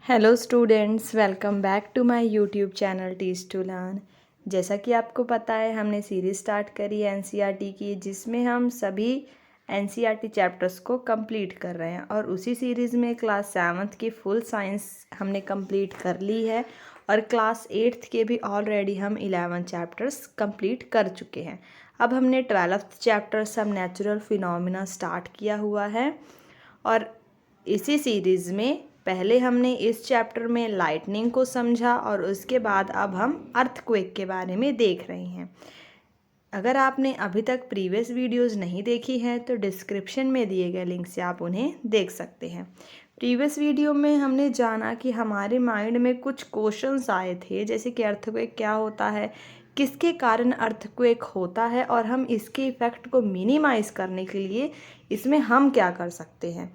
Hello students, welcome back to my YouTube channel teach to learn. जैसा कि आपको पता है, हमने सीरीज़ स्टार्ट करी एनसीईआरटी की, जिसमें हम सभी एनसीईआरटी चैप्टर्स को कंप्लीट कर रहे हैं। और उसी सीरीज़ में क्लास 7th की फुल साइंस हमने कंप्लीट कर ली है और क्लास 8th के भी ऑलरेडी हम 11 चैप्टर्स कंप्लीट कर चुके हैं। अब हमने 12th चैप्टर सब नेचुरल फिनोमिना स्टार्ट किया हुआ है। और इसी सीरीज़ में पहले हमने इस चैप्टर में लाइटनिंग को समझा और उसके बाद अब हम अर्थक्वेक के बारे में देख रहे हैं। अगर आपने अभी तक प्रीवियस वीडियोस नहीं देखी हैं तो डिस्क्रिप्शन में दिए गए लिंक से आप उन्हें देख सकते हैं। प्रीवियस वीडियो में हमने जाना कि हमारे माइंड में कुछ क्वेश्चंस आए थे, जैसे कि अर्थक्वेक क्या होता है, किसके कारण अर्थक्वेक होता है और हम इसके इफ़ेक्ट को मिनिमाइज़ करने के लिए इसमें हम क्या कर सकते हैं।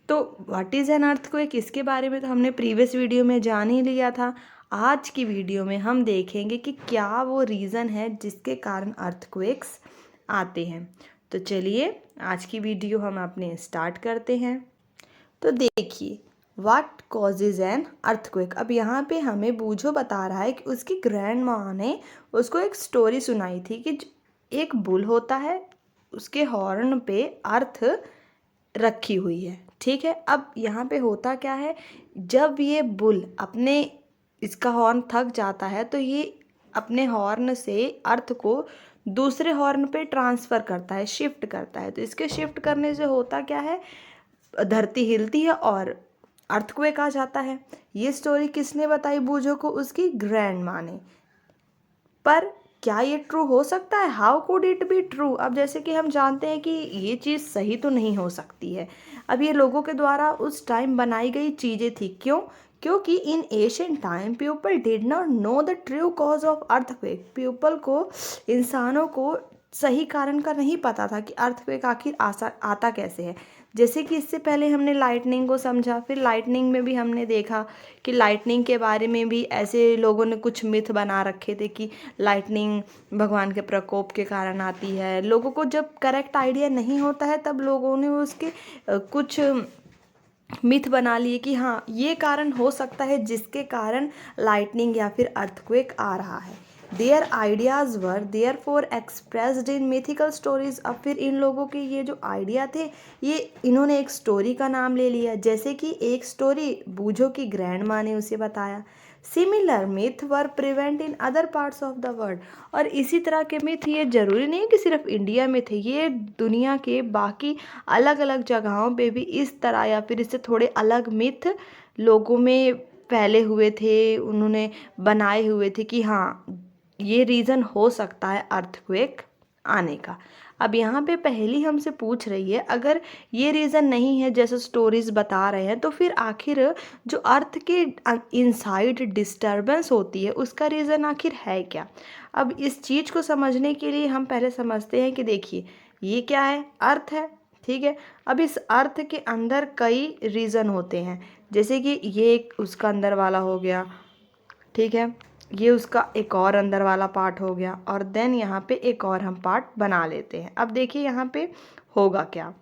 तो व्हाट इज़ एन अर्थक्वेक, इसके बारे में तो हमने प्रीवियस वीडियो में जान ही लिया था। आज की वीडियो में हम देखेंगे कि क्या वो रीज़न है जिसके कारण अर्थक्वेक्स आते हैं। तो चलिए आज की वीडियो हम अपने स्टार्ट करते हैं। तो देखिए, व्हाट कॉजेज एन अर्थक्वेक। अब यहाँ पे हमें बूझो बता रहा है कि उसकी ग्रैंड माँ ने उसको एक स्टोरी सुनाई थी कि एक बुल होता है, उसके हॉर्न पे अर्थ रखी हुई है। ठीक है, अब यहाँ पे होता क्या है, जब ये बुल अपने इसका हॉर्न थक जाता है तो ये अपने हॉर्न से अर्थ को दूसरे हॉर्न पे ट्रांसफ़र करता है, शिफ्ट करता है। तो इसके शिफ्ट करने से होता क्या है, धरती हिलती है और अर्थक्वेक आ जाता है। ये स्टोरी किसने बताई बूझो को? उसकी ग्रैंड माँ ने। पर क्या ये ट्रू हो सकता है? How could it be true? अब जैसे कि हम जानते हैं कि ये चीज़ सही तो नहीं हो सकती है। अब ये लोगों के द्वारा उस टाइम बनाई गई चीज़ें थी। क्यों? क्योंकि in ancient time people did not know the true cause of earthquake. People को, इंसानों को सही कारण का नहीं पता था कि अर्थक्वेक आखिर आता कैसे है। जैसे कि इससे पहले हमने लाइटनिंग को समझा, फिर लाइटनिंग में भी हमने देखा कि लाइटनिंग के बारे में भी ऐसे लोगों ने कुछ मिथ बना रखे थे कि लाइटनिंग भगवान के प्रकोप के कारण आती है। लोगों को जब करेक्ट आइडिया नहीं होता है तब लोगों ने उसके कुछ मिथ बना लिए कि हाँ, ये कारण हो सकता है जिसके कारण लाइटनिंग या फिर अर्थक्वेक आ रहा है। Their ideas were there for expressed in mythical stories. अब फिर इन लोगों के ये जो आइडिया थे, ये इन्होंने एक स्टोरी का नाम ले लिया। जैसे कि एक स्टोरी बूझो की ग्रैंड माँ ने उसे बताया। Similar myth were prevent in other parts of the world. और इसी तरह के मिथ ये ज़रूरी नहीं कि सिर्फ इंडिया में थे, ये दुनिया के बाकी अलग अलग जगहों पे भी इस तरह या फिर इससे थोड़े अलग मिथ लोगों में फैले हुए थे, उन्होंने बनाए हुए थे कि हाँ, ये रीज़न हो सकता है अर्थक्वेक आने का। अब यहाँ पे पहली हमसे पूछ रही है, अगर ये रीज़न नहीं है जैसे स्टोरीज बता रहे हैं, तो फिर आखिर जो अर्थ के इनसाइड डिस्टर्बेंस होती है उसका रीज़न आखिर है क्या? अब इस चीज़ को समझने के लिए हम पहले समझते हैं कि देखिए, ये क्या है? अर्थ है। ठीक है, अब इस अर्थ के अंदर कई रीज़न होते हैं, जैसे कि ये एक उसका अंदर वाला हो गया। ठीक है, ये उसका एक और अंदर वाला पार्ट हो गया और देन यहाँ पे एक और हम पार्ट बना लेते हैं। अब देखिए यहाँ पे होगा क्या,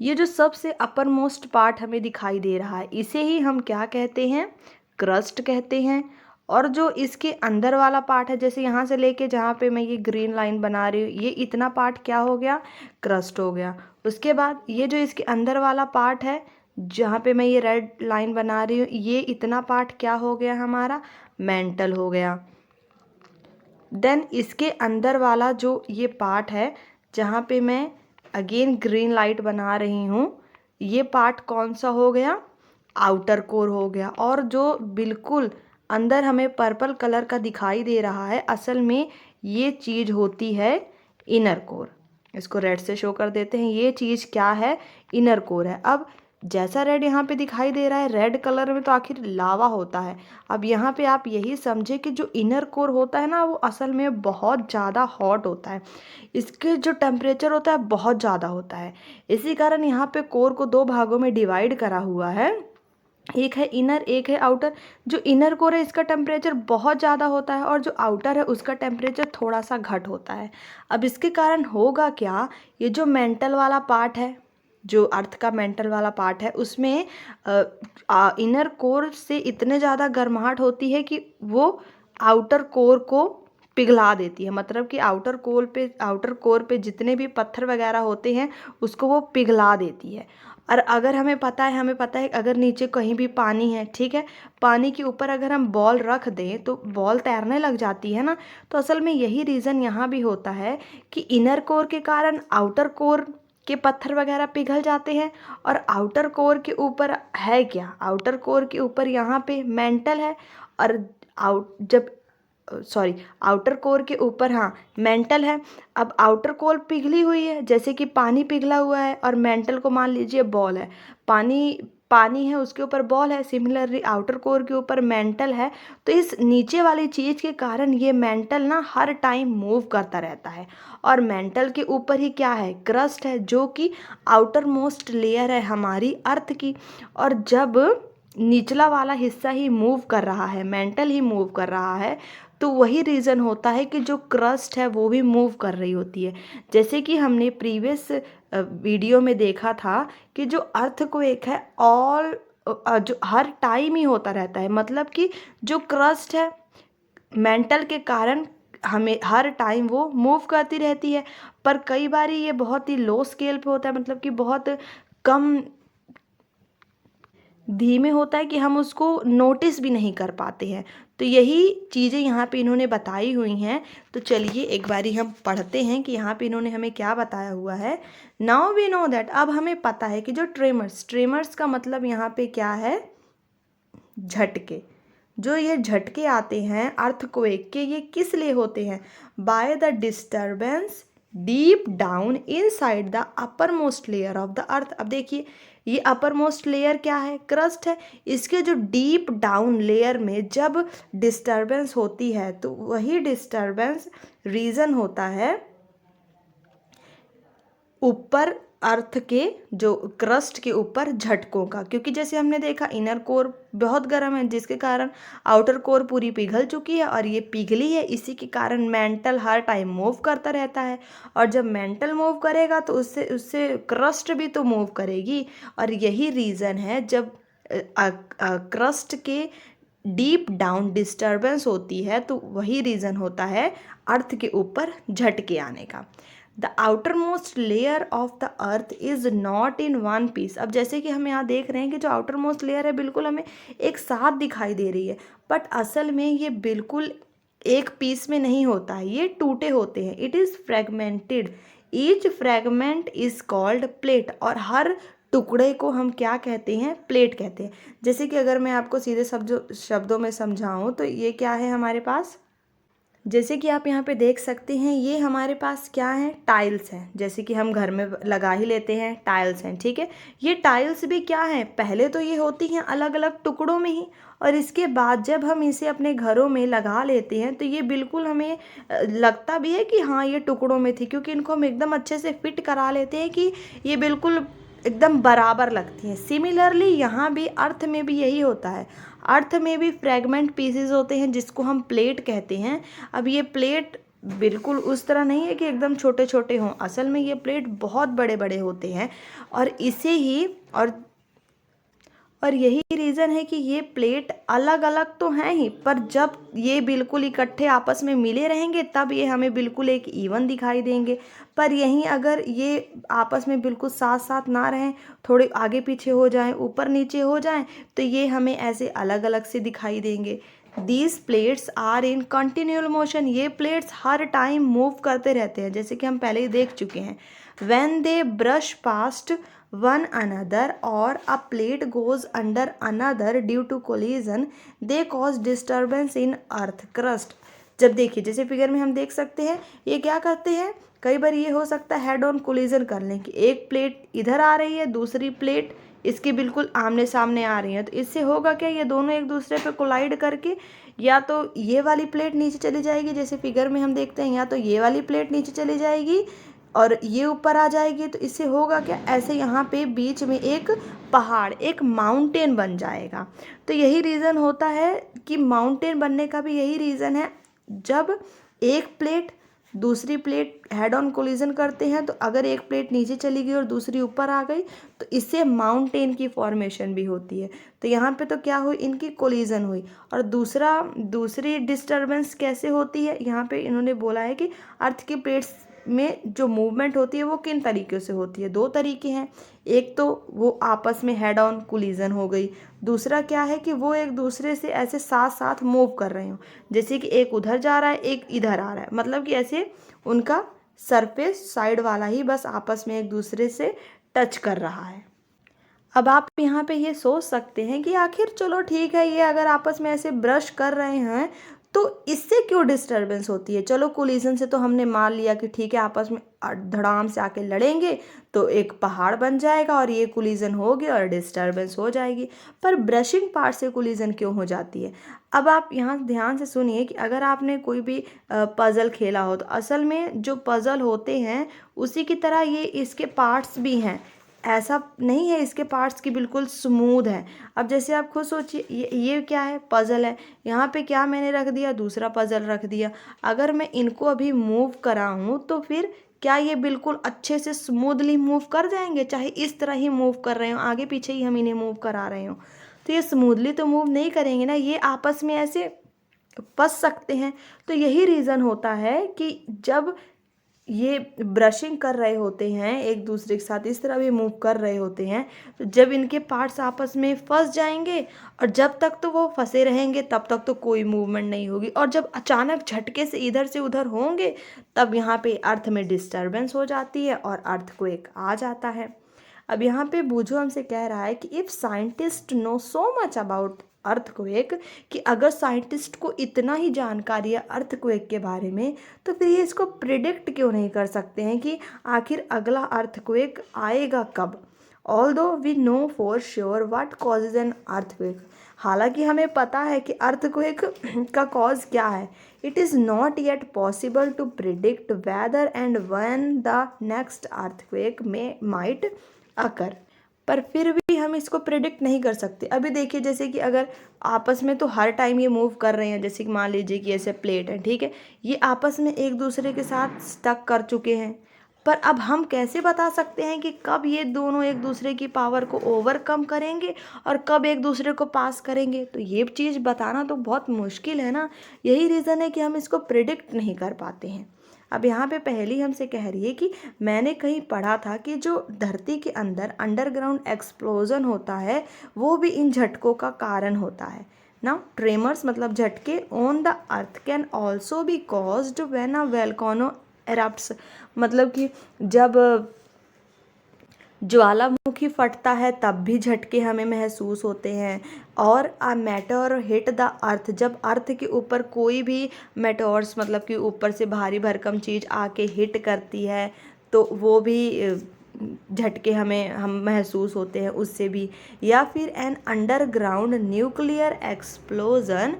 ये जो सबसे अपर मोस्ट पार्ट हमें दिखाई दे रहा है इसे ही हम क्या कहते हैं? क्रस्ट कहते हैं। और जो इसके अंदर वाला पार्ट है, जैसे यहाँ से लेके जहाँ पे मैं ये ग्रीन लाइन बना रही हूँ, ये इतना पार्ट क्या हो गया? क्रस्ट हो गया। उसके बाद ये जो इसके अंदर वाला पार्ट है, जहाँ पे मैं ये रेड लाइन बना रही हूँ, ये इतना पार्ट क्या हो गया? हमारा मेंटल हो गया। देन इसके अंदर वाला जो ये पार्ट है, जहाँ पे मैं अगेन ग्रीन लाइट बना रही हूँ, ये पार्ट कौन सा हो गया? आउटर कोर हो गया। और जो बिल्कुल अंदर हमें पर्पल कलर का दिखाई दे रहा है, असल में ये चीज़ होती है इनर कोर। इसको रेड से शो कर देते हैं। ये चीज़ क्या है? इनर कोर है। अब जैसा रेड यहाँ पे दिखाई दे रहा है, रेड कलर में तो आखिर लावा होता है। अब यहाँ पे आप यही समझे कि जो इनर कोर होता है ना, वो असल में बहुत ज़्यादा हॉट होता है। इसके जो टेम्परेचर होता है बहुत ज़्यादा होता है। इसी कारण यहाँ पे कोर को दो भागों में डिवाइड करा हुआ है, एक है इनर, एक है आउटर। जो इनर कोर है इसका टेम्परेचर बहुत ज़्यादा होता है और जो आउटर है उसका टेम्परेचर थोड़ा सा घट होता है। अब इसके कारण होगा क्या, ये जो मेंटल वाला पार्ट है, जो अर्थ का मेंटल वाला पार्ट है उसमें इनर कोर से इतने ज़्यादा गर्माहट होती है कि वो आउटर कोर को पिघला देती है। मतलब कि आउटर कोर पे जितने भी पत्थर वगैरह होते हैं उसको वो पिघला देती है। और अगर हमें पता है अगर नीचे कहीं भी पानी है, ठीक है, पानी के ऊपर अगर हम बॉल रख दें तो बॉल तैरने लग जाती है ना। तो असल में यही रीज़न यहाँ भी होता है कि इनर कोर के कारण आउटर कोर के पत्थर वगैरह पिघल जाते हैं। और आउटर कोर के ऊपर है क्या, आउटर कोर के ऊपर यहाँ पे मेंटल है। और आउटर कोर के ऊपर हाँ मेंटल है। अब आउटर कोर पिघली हुई है, जैसे कि पानी पिघला हुआ है, और मेंटल को मान लीजिए बॉल है, पानी है उसके ऊपर बॉल है, सिमिलरली आउटर कोर के ऊपर मेंटल है। तो इस नीचे वाली चीज़ के कारण ये मेंटल ना हर टाइम मूव करता रहता है। और मेंटल के ऊपर ही क्या है, क्रस्ट है, जो कि आउटर मोस्ट लेयर है हमारी अर्थ की। और जब निचला वाला हिस्सा ही मूव कर रहा है, मेंटल ही मूव कर रहा है, तो वही रीज़न होता है कि जो क्रस्ट है वो भी मूव कर रही होती है। जैसे कि हमने प्रीवियस वीडियो में देखा था कि जो अर्थक्वेक है जो हर टाइम ही होता रहता है। मतलब कि जो क्रस्ट है मेंटल के कारण हमें हर टाइम वो मूव करती रहती है। पर कई बार ये बहुत ही लो स्केल पे होता है, मतलब कि बहुत कम धीमे होता है कि हम उसको नोटिस भी नहीं कर पाते हैं। तो यही चीज़ें यहाँ पे इन्होंने बताई हुई हैं। तो चलिए एक बारी हम पढ़ते हैं कि यहाँ पे इन्होंने हमें क्या बताया हुआ है। नाउ वी नो दैट, अब हमें पता है कि जो ट्रेमर्स का मतलब यहाँ पे क्या है, झटके। जो ये झटके आते हैं अर्थक्वेक के, ये किस लिए होते हैं, by the disturbance deep down inside the upper most layer of the अर्थ। अब देखिए ये अपर मोस्ट लेयर क्या है, क्रस्ट है। इसके जो डीप डाउन लेयर में जब डिस्टर्बेंस होती है तो वही डिस्टर्बेंस रीज़न होता है ऊपर अर्थ के जो क्रस्ट के ऊपर झटकों का। क्योंकि जैसे हमने देखा इनर कोर बहुत गर्म है, जिसके कारण आउटर कोर पूरी पिघल चुकी है, और ये पिघली है, इसी के कारण मेंटल हर टाइम मूव करता रहता है। और जब मेंटल मूव करेगा तो उससे उससे क्रस्ट भी तो मूव करेगी। और यही रीज़न है जब क्रस्ट के डीप डाउन डिस्टर्बेंस होती है तो वही रीज़न होता है अर्थ के ऊपर झटके आने का। The outermost layer of the earth is not in one piece. अब जैसे कि हम यहाँ देख रहे हैं कि जो आउटर मोस्ट लेयर है बिल्कुल हमें एक साथ दिखाई दे रही है, बट असल में ये बिल्कुल एक पीस में नहीं होता है, ये टूटे होते हैं। It is fragmented, each fragment is called plate. और हर टुकड़े को हम क्या कहते हैं, प्लेट कहते हैं। जैसे कि अगर मैं आपको सीधे शब्दों में समझाऊँ तो ये क्या है हमारे पास, जैसे कि आप यहाँ पे देख सकते हैं ये हमारे पास क्या है, टाइल्स हैं। जैसे कि हम घर में लगा ही लेते हैं, टाइल्स हैं, ठीक है। ये टाइल्स भी क्या है, पहले तो ये होती हैं अलग अलग टुकड़ों में ही, और इसके बाद जब हम इसे अपने घरों में लगा लेते हैं तो ये बिल्कुल हमें लगता भी है कि हाँ ये टुकड़ों में थी, क्योंकि इनको हम एकदम अच्छे से फिट करा लेते हैं कि ये बिल्कुल एकदम बराबर लगती हैं। सिमिलरली यहाँ भी अर्थ में भी यही होता है। अर्थ में भी फ्रैगमेंट पीसेस होते हैं जिसको हम प्लेट कहते हैं। अब ये प्लेट बिल्कुल उस तरह नहीं है कि एकदम छोटे छोटे हों, असल में ये प्लेट बहुत बड़े बड़े होते हैं। और इसे ही और यही रीज़न है कि ये प्लेट अलग अलग तो हैं ही, पर जब ये बिल्कुल इकट्ठे आपस में मिले रहेंगे तब ये हमें बिल्कुल एक इवन दिखाई देंगे। पर यहीं अगर ये आपस में बिल्कुल साथ साथ ना रहें, थोड़े आगे पीछे हो जाएं, ऊपर नीचे हो जाएं, तो ये हमें ऐसे अलग अलग से दिखाई देंगे। These plates are in continual motion. ये प्लेट्स हर टाइम मूव करते रहते हैं, जैसे कि हम पहले ही देख चुके हैं। When they brush past one another or a plate goes under another due to collision, they cause disturbance in earth crust। जब देखिए जैसे फिगर में हम देख सकते हैं ये क्या करते हैं, कई बार ये हो सकता है हेड ऑन कोलिजन कर लें कि एक प्लेट इधर आ रही है, दूसरी प्लेट इसके बिल्कुल आमने सामने आ रही है। तो इससे होगा क्या, ये दोनों एक दूसरे पे कोलाइड करके या तो ये वाली प्लेट नीचे चली जाएगी, जैसे फिगर में हम देखते हैं, या तो ये वाली प्लेट नीचे चली जाएगी और ये ऊपर आ जाएगी। तो इससे होगा क्या, ऐसे यहाँ पे बीच में एक पहाड़, एक माउंटेन बन जाएगा। तो यही रीज़न होता है कि माउंटेन बनने का भी यही रीज़न है, जब एक प्लेट दूसरी प्लेट हेड ऑन कोलिजन करते हैं, तो अगर एक प्लेट नीचे चली गई और दूसरी ऊपर आ गई तो इससे माउंटेन की फॉर्मेशन भी होती है। तो यहाँ पे तो क्या हुई, इनकी कोलिजन हुई। और दूसरी डिस्टरबेंस कैसे होती है, यहाँ पे इन्होंने बोला है कि अर्थ की प्लेट्स में जो मूवमेंट होती है वो किन तरीक़ों से होती है। दो तरीके हैं, एक तो वो आपस में हेड ऑन कोलिजन हो गई, दूसरा क्या है कि वो एक दूसरे से ऐसे साथ साथ मूव कर रहे हो, जैसे कि एक उधर जा रहा है एक इधर आ रहा है, मतलब कि ऐसे उनका सरफेस साइड वाला ही बस आपस में एक दूसरे से टच कर रहा है। अब आप यहाँ पे ये सोच सकते हैं कि आखिर चलो ठीक है, ये अगर आपस में ऐसे ब्रश कर रहे हैं तो इससे क्यों डिस्टरबेंस होती है। चलो कोलिजन से तो हमने मान लिया कि ठीक है आपस में धड़ाम से आके लड़ेंगे तो एक पहाड़ बन जाएगा और ये कोलिजन होगी और डिस्टरबेंस हो जाएगी, पर ब्रशिंग पार्ट से कोलिजन क्यों हो जाती है। अब आप यहाँ ध्यान से सुनिए कि अगर आपने कोई भी पज़ल खेला हो तो असल में जो पज़ल होते हैं उसी की तरह ये इसके पार्ट्स भी हैं, ऐसा नहीं है इसके पार्ट्स की बिल्कुल स्मूथ है। अब जैसे आप खुद सोचिए, ये क्या है, पज़ल है, यहाँ पे क्या मैंने रख दिया, दूसरा पज़ल रख दिया। अगर मैं इनको अभी मूव कराऊँ तो फिर क्या ये बिल्कुल अच्छे से स्मूथली मूव कर जाएंगे, चाहे इस तरह ही मूव कर रहे हो, आगे पीछे ही हम इन्हें मूव करा रहे हो, तो ये स्मूथली तो मूव नहीं करेंगे ना, ये आपस में ऐसे फंस सकते हैं। तो यही रीज़न होता है कि जब ये ब्रशिंग कर रहे होते हैं एक दूसरे के साथ, इस तरह भी मूव कर रहे होते हैं, तो जब इनके पार्ट्स आपस में फंस जाएंगे और जब तक तो वो फंसे रहेंगे तब तक तो कोई मूवमेंट नहीं होगी, और जब अचानक झटके से इधर से उधर होंगे तब यहाँ पे अर्थ में डिस्टरबेंस हो जाती है और अर्थक्वेक आ जाता है। अब यहाँ पे बूझो हमसे कह रहा है कि if scientist know so much about earthquake, कि अगर साइंटिस्ट को इतना ही जानकारी है अर्थक्वेक के बारे में तो फिर ये इसको प्रिडिक्ट क्यों नहीं कर सकते हैं कि आखिर अगला अर्थक्वेक आएगा कब। Although we know for sure what causes an earthquake, हालांकि हमें पता है कि अर्थक्वेक का कॉज क्या है, it is not yet possible to predict whether and when the next earthquake में माइट अकर, पर फिर भी हम इसको प्रिडिक्ट नहीं कर सकते। अभी देखिए जैसे कि अगर आपस में तो हर टाइम ये मूव कर रहे हैं, जैसे कि मान लीजिए कि ऐसे प्लेट है, ठीक है, ये आपस में एक दूसरे के साथ स्टक कर चुके हैं, पर अब हम कैसे बता सकते हैं कि कब ये दोनों एक दूसरे की पावर को ओवरकम करेंगे और कब एक दूसरे को पास करेंगे, तो ये चीज़ बताना तो बहुत मुश्किल है ना। यही रीज़न है कि हम इसको प्रिडिक्ट नहीं कर पाते हैं। अब यहाँ पे पहली हमसे कह रही है कि मैंने कहीं पढ़ा था कि जो धरती के अंदर अंडरग्राउंड एक्सप्लोजन होता है वो भी इन झटकों का कारण होता है ना। ट्रेमर्स मतलब झटके on the earth can also be caused when a volcano erupts, मतलब कि जब ज्वालामुखी फटता है तब भी झटके हमें महसूस होते हैं। और अ मेटेओर हिट द अर्थ, जब अर्थ के ऊपर कोई भी मेटेओर्स मतलब कि ऊपर से भारी भरकम चीज़ आके हिट करती है तो वो भी झटके हम महसूस होते हैं उससे भी। या फिर an underground nuclear explosion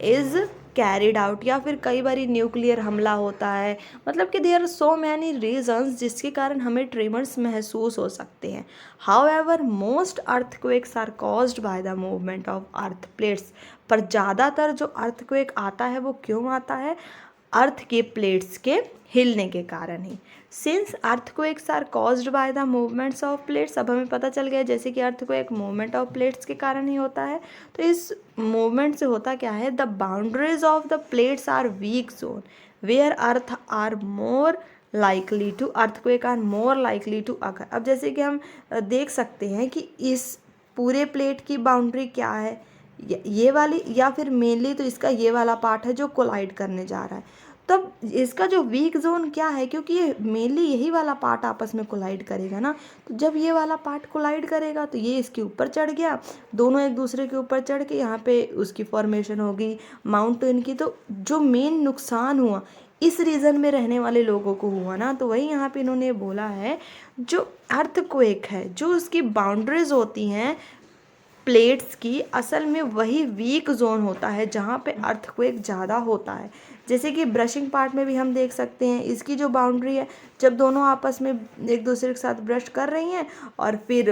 is carried out, या फिर कई बार न्यूक्लियर हमला होता है, मतलब कि there are so many reasons जिसके कारण हमें ट्रेमर्स महसूस हो सकते हैं। However most earthquakes are caused by the movement of earth plates, पर ज़्यादातर जो अर्थक्वेक आता है वो क्यों आता है, अर्थ के प्लेट्स के हिलने के कारण ही। Since earthquakes are caused by the movements of plates, अब हमें पता चल गया जैसे कि अर्थक्वेक मूवमेंट ऑफ प्लेट्स के कारण ही होता है, तो इस मूवमेंट से होता क्या है, the boundaries of the plates are weak zone where earth are more likely to earthquake are more likely to occur. अब जैसे कि हम देख सकते हैं कि इस पूरे प्लेट की बाउंड्री क्या है, ये वाली, या फिर मेनली तो इसका ये वाला पार्ट है जो कोलाइड करने जा रहा है। तब इसका जो वीक जोन क्या है, क्योंकि ये मेनली यही वाला पार्ट आपस में कोलाइड करेगा ना, तो जब ये वाला पार्ट कोलाइड करेगा तो ये इसके ऊपर चढ़ गया, दोनों एक दूसरे के ऊपर चढ़ के यहाँ पे उसकी फॉर्मेशन होगी माउंटेन की। तो जो मेन नुकसान हुआ इस रीजन में रहने वाले लोगों को हुआ ना, तो वही यहाँ पे इन्होंने बोला है जो अर्थक्वेक है जो उसकी बाउंड्रीज होती हैं प्लेट्स की, असल में वही वीक जोन होता है जहाँ पे अर्थक्वेक ज़्यादा होता है। जैसे कि ब्रशिंग पार्ट में भी हम देख सकते हैं इसकी जो बाउंड्री है, जब दोनों आपस में एक दूसरे के साथ ब्रश कर रही हैं और फिर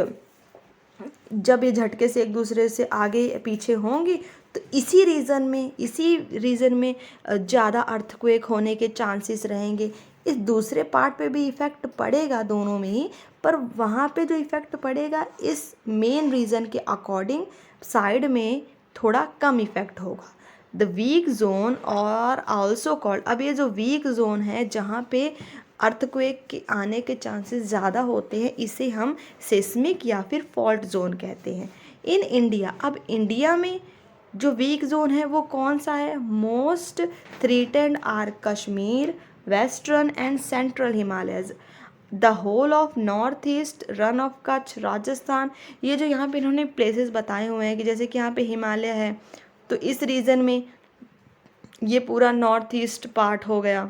जब ये झटके से एक दूसरे से आगे पीछे होंगी तो इसी रीजन में ज़्यादा अर्थक्वेक होने के चांसेस रहेंगे। इस दूसरे पार्ट पे भी इफ़ेक्ट पड़ेगा दोनों में ही, पर वहाँ पे जो इफ़ेक्ट पड़ेगा इस मेन रीज़न के अकॉर्डिंग साइड में थोड़ा कम इफ़ेक्ट होगा। द वीक जोन और आल्सो कॉल्ड, अब ये जो वीक जोन है जहाँ पे अर्थक्वेक के आने के चांसेस ज़्यादा होते हैं, इसे हम सेस्मिक या फिर फॉल्ट जोन कहते हैं। इन इंडिया, अब इंडिया में जो वीक जोन है वो कौन सा है? Most threatened are Kashmir, western and central Himalayas, the whole of north east, Rann of Kutch, Rajasthan. ये जो यहाँ पे इन्होंने प्लेसेस बताए हुए हैं कि जैसे कि यहाँ पे हिमालय है तो इस रीजन में ये पूरा नॉर्थ ईस्ट पार्ट हो गया,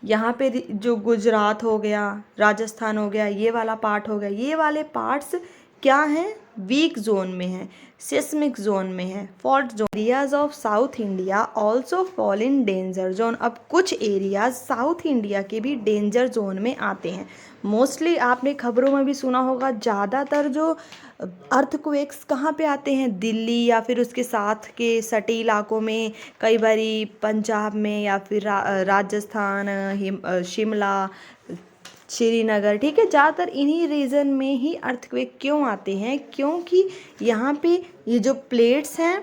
यहाँ पे जो गुजरात हो गया, राजस्थान हो गया, ये वाला पार्ट हो गया, ये वाले पार्ट्स क्या हैं? वीक जोन में है, सिस्मिक जोन में है, fault zone. Areas of south India also fall in danger zone. अब कुछ एरियाज साउथ इंडिया के भी डेंजर जोन में आते हैं। मोस्टली आपने खबरों में भी सुना होगा, ज़्यादातर जो अर्थक्वेक्स कहाँ पे आते हैं? दिल्ली या फिर उसके साथ के सटे इलाकों में, कई बारी पंजाब में या फिर राजस्थान, शिमला, श्रीनगर, ठीक है। ज़्यादातर इन्हीं रीजन में ही अर्थक्वेक क्यों आते हैं? क्योंकि यहाँ पे ये जो प्लेट्स हैं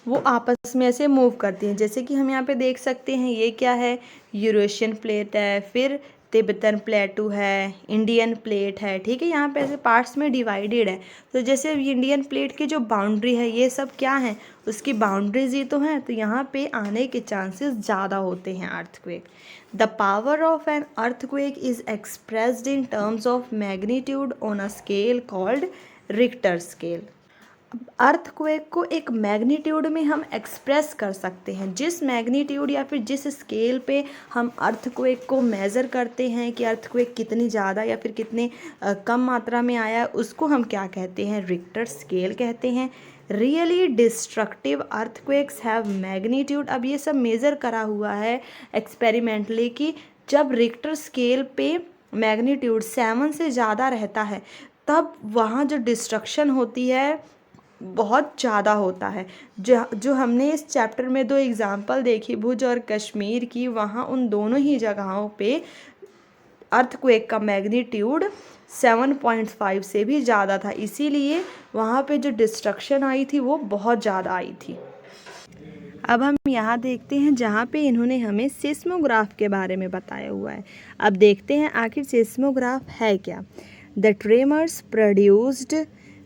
वो आपस में ऐसे मूव करती हैं। जैसे कि हम यहाँ पे देख सकते हैं, ये क्या है? यूरेशियन प्लेट है, फिर तिब्बतन प्लेटू है, इंडियन प्लेट है, ठीक है। यहाँ पे ऐसे पार्ट्स में डिवाइडेड है। तो जैसे इंडियन प्लेट की जो बाउंड्री है, ये सब क्या है? उसकी बाउंड्रीज ही तो हैं। तो यहाँ पे आने के चांसेस ज़्यादा होते हैं earthquake. The power of an earthquake is expressed in terms of magnitude on a scale called Richter scale. Earthquake को एक मैग्नीट्यूड में हम एक्सप्रेस कर सकते हैं। जिस मैग्नीट्यूड या फिर जिस स्केल पे हम अर्थक्वेक को मेज़र करते हैं कि अर्थक्वेक कितनी ज़्यादा या फिर कितने कम मात्रा में आया, उसको हम क्या कहते हैं? रिक्टर स्केल कहते हैं। Really destructive earthquakes have magnitude, अब ये सब मेज़र करा हुआ है एक्सपेरिमेंटली कि जब रिक्टर स्केल पे मैग्नीट्यूड 7 से ज़्यादा रहता है तब वहाँ जो डिस्ट्रक्शन होती है बहुत ज़्यादा होता है। जो हमने इस चैप्टर में 2 एग्ज़ाम्पल देखी, भुज और कश्मीर की, वहाँ उन दोनों ही जगहों पे अर्थक्वेक का मैग्नीट्यूड 7.5 से भी ज़्यादा था, इसीलिए वहाँ पे जो डिस्ट्रक्शन आई थी वो बहुत ज़्यादा आई थी। अब हम यहाँ देखते हैं जहाँ पे इन्होंने हमें सिस्मोग्राफ के बारे में बताया हुआ है। अब देखते हैं आखिर सिस्मोग्राफ है क्या। The tremors produced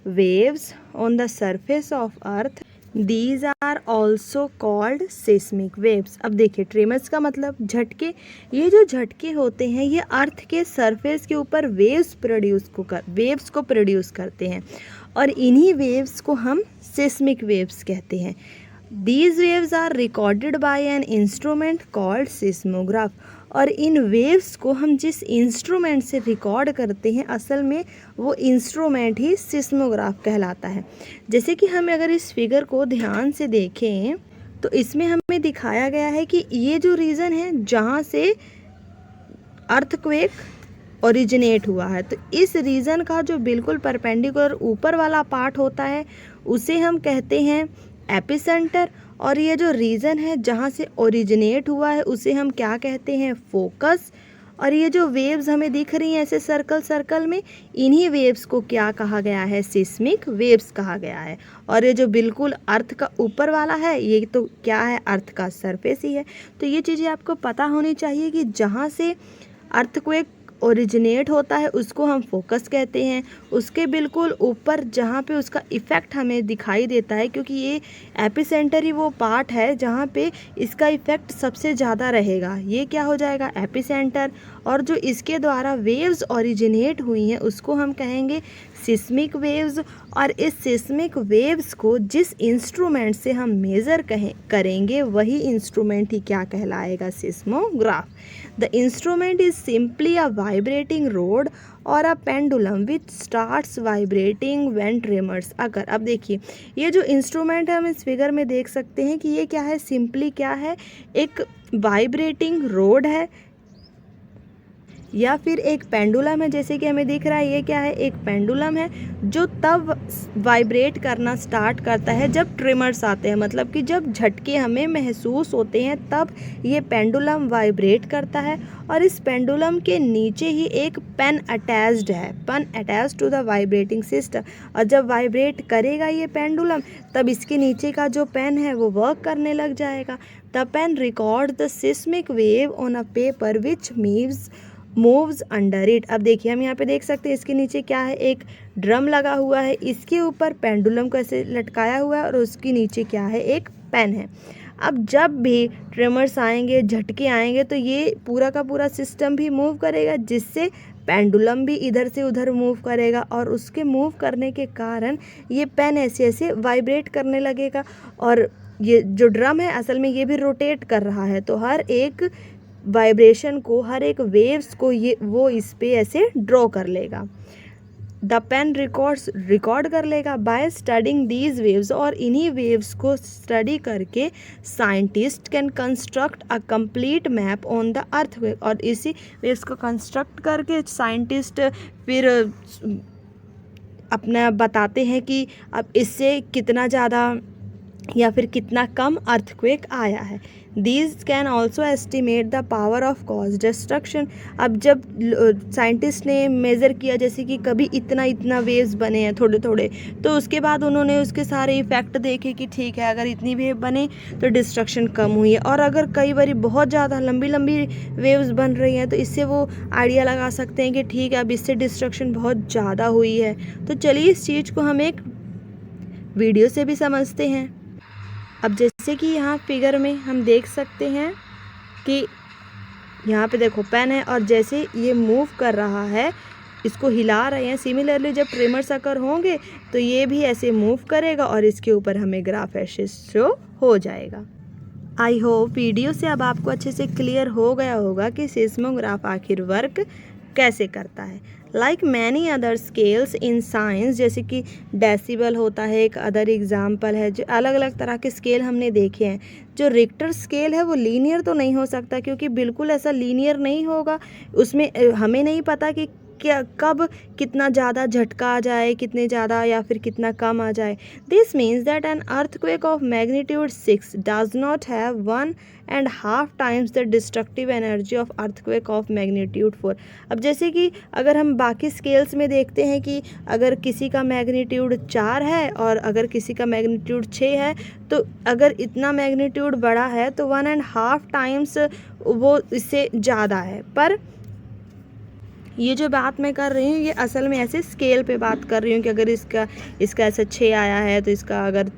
waves on the surface of earth, these are also called seismic waves। अब देखिए, ट्रेमर्स का मतलब झटके। ये जो झटके होते हैं ये अर्थ के सरफेस के ऊपर वेव्स को प्रोड्यूस करते हैं और इन्हीं वेव्स को हम सेस्मिक वेव्स कहते हैं। These waves are recorded by an instrument called seismograph। और इन वेव्स को हम जिस इंस्ट्रूमेंट से रिकॉर्ड करते हैं, असल में वो इंस्ट्रूमेंट ही सिस्मोग्राफ कहलाता है। जैसे कि हम अगर इस फिगर को ध्यान से देखें तो इसमें हमें दिखाया गया है कि ये जो रीजन है जहाँ से अर्थक्वेक ओरिजिनेट हुआ है, तो इस रीजन का जो बिल्कुल परपेंडिकुलर ऊपर वाला पार्ट होता है उसे हम कहते हैं एपिसेंटर, और ये जो रीजन है जहाँ से ओरिजिनेट हुआ है उसे हम क्या कहते हैं? फोकस। और ये जो वेव्स हमें दिख रही हैं ऐसे सर्कल में, इन्हीं वेव्स को क्या कहा गया है? सिस्मिक वेव्स कहा गया है। और ये जो बिल्कुल अर्थ का ऊपर वाला है ये तो क्या है? अर्थ का सरफेस ही है। तो ये चीज़ें आपको पता होनी चाहिए कि जहाँ से अर्थक्वेक ओरिजिनेट होता है उसको हम फोकस कहते हैं, उसके बिल्कुल ऊपर जहाँ पे उसका इफ़ेक्ट हमें दिखाई देता है, क्योंकि ये एपिसेंटर ही वो पार्ट है जहाँ पे इसका इफ़ेक्ट सबसे ज़्यादा रहेगा, ये क्या हो जाएगा? एपिसेंटर। और जो इसके द्वारा वेव्स ओरिजिनेट हुई हैं उसको हम कहेंगे सिस्मिक वेव्स। और इस सिस्मिक वेव्स को जिस इंस्ट्रूमेंट से हम मेज़र करेंगे वही इंस्ट्रूमेंट ही क्या कहलाएगा? Seismograph. The instrument is simply a vibrating rod और a pendulum which starts vibrating when tremors occur. अब देखिए, ये जो इंस्ट्रूमेंट है हम इस फिगर में देख सकते हैं कि ये क्या है? सिंपली क्या है? एक वाइब्रेटिंग रोड है या फिर एक पेंडुलम है, जैसे कि हमें दिख रहा है ये क्या है, एक पेंडुलम है जो तब वाइब्रेट करना स्टार्ट करता है जब ट्रिमर्स आते हैं, मतलब कि जब झटके हमें महसूस होते हैं तब ये पेंडुलम वाइब्रेट करता है। और इस पेंडुलम के नीचे ही एक पेन अटैच्ड है, pen attached to the vibrating system. और जब वाइब्रेट करेगा ये पेंडुलम तब इसके नीचे का जो पेन है वो वर्क करने लग जाएगा। The pen record the seismic wave on a paper which moves under it. अब देखिए हम यहाँ पे देख सकते हैं इसके नीचे क्या है, एक ड्रम लगा हुआ है, इसके ऊपर पेंडुलम को ऐसे लटकाया हुआ है और उसके नीचे क्या है, एक पेन है। अब जब भी ट्रेमर्स आएंगे, झटके आएंगे, तो ये पूरा का पूरा सिस्टम भी मूव करेगा, जिससे पेंडुलम भी इधर से उधर मूव करेगा और उसके मूव करने के कारण ये पेन ऐसे ऐसे वाइब्रेट करने लगेगा। और ये जो ड्रम है असल में ये भी रोटेट कर रहा है, तो हर एक वाइब्रेशन को, हर एक वेव्स को ये वो इस पे ऐसे ड्रॉ कर लेगा। द पेन रिकॉर्ड कर लेगा बाय स्टडिंग दीज वेव्स, और इन्हीं वेव्स को स्टडी करके scientist can construct a complete map on the earthquake. और इसी वेव्स को कंस्ट्रक्ट करके साइंटिस्ट फिर अपना बताते हैं कि अब इससे कितना ज़्यादा या फिर कितना कम अर्थक्वेक आया है। These can also estimate the power of cause destruction. अब जब साइंटिस्ट ने मेज़र किया जैसे कि कभी इतना इतना वेव्स बने हैं थोड़े थोड़े, तो उसके बाद उन्होंने उसके सारे इफ़ेक्ट देखे कि ठीक है अगर इतनी वेव बने तो डिस्ट्रक्शन कम हुई है, और अगर कई बार बहुत ज़्यादा लंबी लंबी वेव्स बन रही हैं तो इससे वो आइडिया लगा सकते हैं कि ठीक है अब इससे डिस्ट्रक्शन बहुत ज़्यादा हुई है। तो चलिए इस चीज़ को हम एक वीडियो से भी समझते हैं। अब जैसे कि यहाँ फिगर में हम देख सकते हैं कि यहाँ पे देखो पेन है और जैसे ये मूव कर रहा है, इसको हिला रहे हैं। सिमिलरली जब ट्रेमर्स अकर होंगे तो ये भी ऐसे मूव करेगा और इसके ऊपर हमें ग्राफ ऐसे शो हो जाएगा। आई होप वीडियो से अब आपको अच्छे से क्लियर हो गया होगा कि सिस्मोग्राफ आखिर वर्क कैसे करता है। Like many other scales in science, जैसे कि डेसिबल होता है एक अदर एग्जाम्पल है, जो अलग अलग तरह के स्केल हमने देखे हैं। जो रिक्टर स्केल है वो लीनियर तो नहीं हो सकता, क्योंकि बिल्कुल ऐसा लीनियर नहीं होगा, उसमें हमें नहीं पता कि क्या कब कितना ज़्यादा झटका आ जाए, कितने ज़्यादा या फिर कितना कम आ जाए। This means that N earthquake of magnitude 6 does not have 1.5 times the destructive energy of earthquake of magnitude 4। अब जैसे कि अगर हम बाकी स्केल्स में देखते हैं कि अगर किसी का मैग्नीट्यूड 4 है और अगर किसी का मैग्नीट्यूड 6 है, तो अगर इतना मैग्नीट्यूड बड़ा है तो 1.5 टाइम्स वो इससे ज़्यादा है। पर ये जो बात मैं कर रही हूँ ये असल में ऐसे स्केल पे बात कर रही हूँ कि अगर इसका ऐसा 6 आया है तो इसका अगर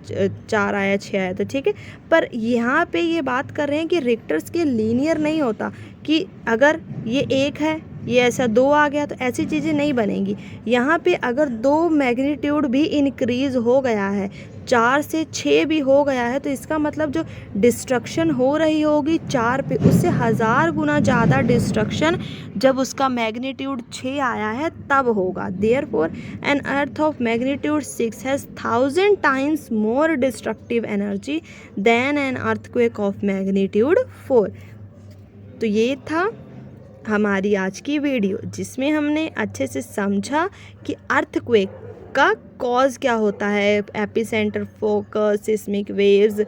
4 आया 6 आया तो ठीक है। पर यहाँ पे ये बात कर रहे हैं कि रिक्टर स्केल लीनियर नहीं होता कि अगर ये 1 है ये ऐसा 2 आ गया तो ऐसी चीज़ें नहीं बनेंगी। यहाँ पे अगर 2 मैग्नीट्यूड भी इंक्रीज़ हो गया है, 4 से 6 भी हो गया है, तो इसका मतलब जो डिस्ट्रक्शन हो रही होगी 4 पे, उससे 1000 गुना ज़्यादा डिस्ट्रक्शन जब उसका मैग्नीट्यूड 6 आया है तब होगा। Therefore an earth of magnitude 6 has 1000 times more destructive energy than an earthquake of magnitude 4। तो ये था हमारी आज की वीडियो, जिसमें हमने अच्छे से समझा कि अर्थक्वेक का कॉज क्या होता है, एपिसेंटर, फोकस, सिस्मिक वेव्स,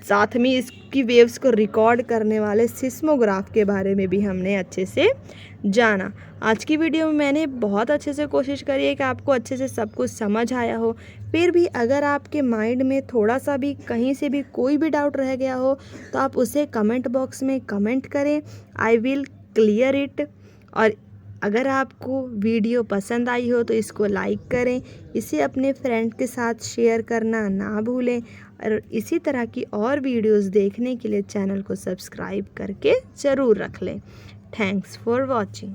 साथ में इसकी वेव्स को रिकॉर्ड करने वाले सिस्मोग्राफ के बारे में भी हमने अच्छे से जाना। आज की वीडियो में मैंने बहुत अच्छे से कोशिश करी है कि आपको अच्छे से सब कुछ समझ आया हो। फिर भी अगर आपके माइंड में थोड़ा सा भी कहीं से भी कोई भी डाउट रह गया हो तो आप उसे कमेंट बॉक्स में कमेंट करें, आई विल क्लियर इट। और अगर आपको वीडियो पसंद आई हो तो इसको लाइक करें, इसे अपने फ्रेंड के साथ शेयर करना ना भूलें, और इसी तरह की और वीडियोस देखने के लिए चैनल को सब्सक्राइब करके ज़रूर रख लें। Thanks for watching.